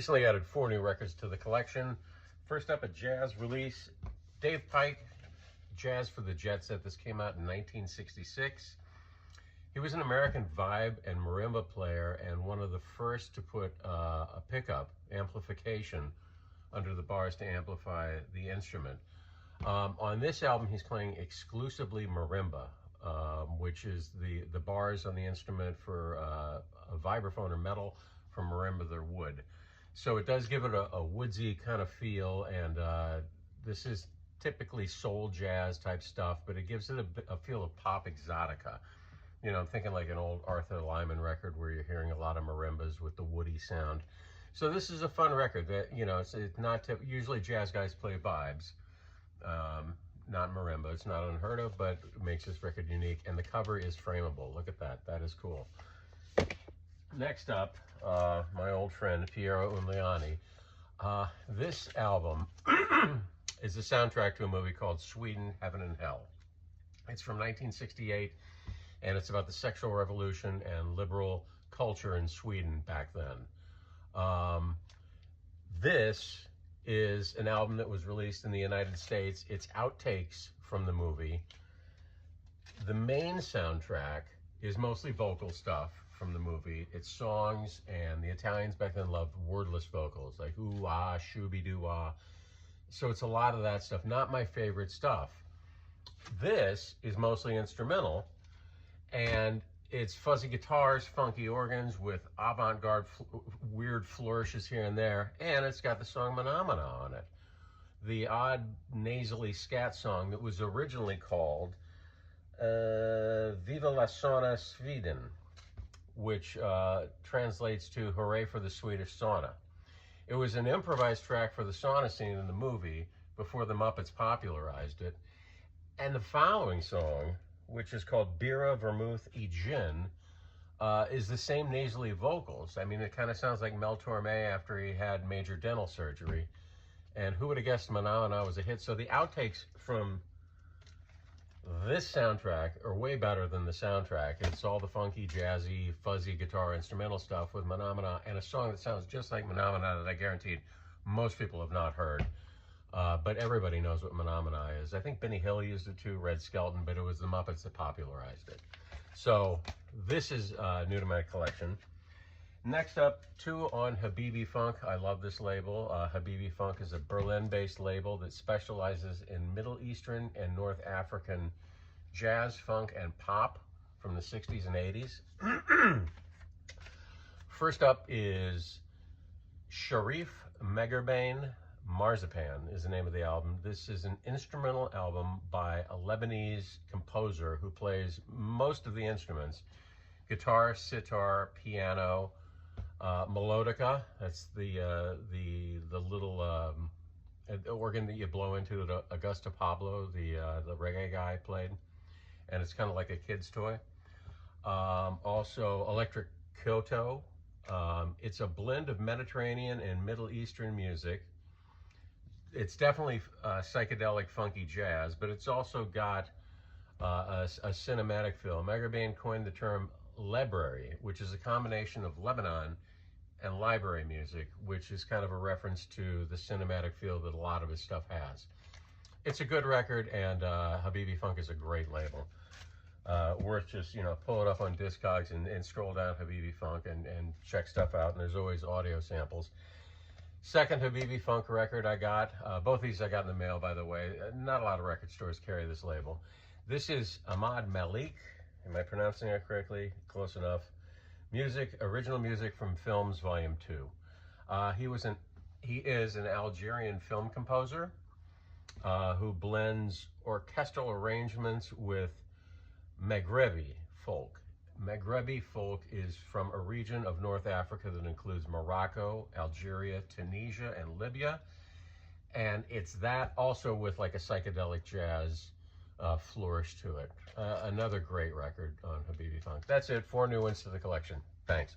recently added 4 new records to the collection. First up, a jazz release, Dave Pike, Jazz for the Jet Set. This came out in 1966. He was an American vibe and marimba player and one of the first to put a pickup amplification under the bars to amplify the instrument. On this album, he's playing exclusively marimba, which is the bars on the instrument for a vibraphone or metal. For marimba, they're wood. So it does give it a woodsy kind of feel, and this is typically soul jazz type stuff, but it gives it a feel of pop exotica. You know, I'm thinking like an old Arthur Lyman record where you're hearing a lot of marimbas with the woody sound. So this is a fun record that, you know, it's not usually jazz guys play vibes, not marimba. It's not unheard of, but it makes this record unique. And the cover is frameable. Look at that. That is cool. Next up, my old friend pieroumiliani. This album is the soundtrack to a movie called Sweden, Heaven and Hell. It's from 1968, and it's about the sexual revolution and liberal culture in Sweden back then. This is an album that was released in the United States. It's outtakes from the movie. The main soundtrack is mostly vocal stuff from the movie. It's songs, and the Italians back then loved wordless vocals, like ooh, ah, shooby doo, ah. So it's a lot of that stuff. Not my favorite stuff. This is mostly instrumental, and it's fuzzy guitars, funky organs with avant-garde weird flourishes here and there, and it's got the song Manamana on it. The odd nasally scat song that was originally called Viva la Sauna Sweden, which translates to Hooray for the Swedish Sauna. It was an improvised track for the sauna scene in the movie before the Muppets popularized it. And the following song, which is called Bira Vermouth e Gin, is the same nasally vocals. I mean, it kind of sounds like Mel Torme after he had major dental surgery. And who would have guessed Manamana was a hit? So the outtakes from this soundtrack are way better than the soundtrack. It's all the funky, jazzy, fuzzy guitar instrumental stuff with Manamana and a song that sounds just like Manamana that I guaranteed most people have not heard. But everybody knows what Manamana is. I think Benny Hill used it too, Red Skelton, but it was the Muppets that popularized it. So this is new to my collection. Next up, 2 on habibifunk. I love this label. Habibifunk is a Berlin-based label that specializes in Middle Eastern and North African jazz, funk, and pop from the 60s and 80s. First up is Sharif Megerbane. Marzipan is the name of the album. This is an instrumental album by a Lebanese composer who plays most of the instruments: guitar, sitar, piano, melodica. That's the little organ that you blow into that Augusta Pablo, the reggae guy, played, and it's kind of like a kid's toy. Also, electric koto. It's a blend of Mediterranean and Middle Eastern music. It's definitely psychedelic, funky jazz, but it's also got a cinematic feel. Megerbane coined the term library, which is a combination of Lebanon and library music, which is kind of a reference to the cinematic feel that a lot of his stuff has. It's a good record, and habibifunk is a great label. Worth just, you know, pull it up on Discogs and scroll down habibifunk and check stuff out, and there's always audio samples. Second habibifunk record I got, both these I got in the mail, by the way. Not a lot of record stores carry this label. This is Ahmad Malik. Am I pronouncing it correctly? Close enough. Music, original music from Films Volume 2. He is an Algerian film composer who blends orchestral arrangements with Maghrebi folk. Maghrebi folk is from a region of North Africa that includes Morocco, Algeria, Tunisia, and Libya. And it's that also with like a psychedelic jazz flourish to it. Another great record on habibifunk. That's it. 4 new ones to the collection. Thanks.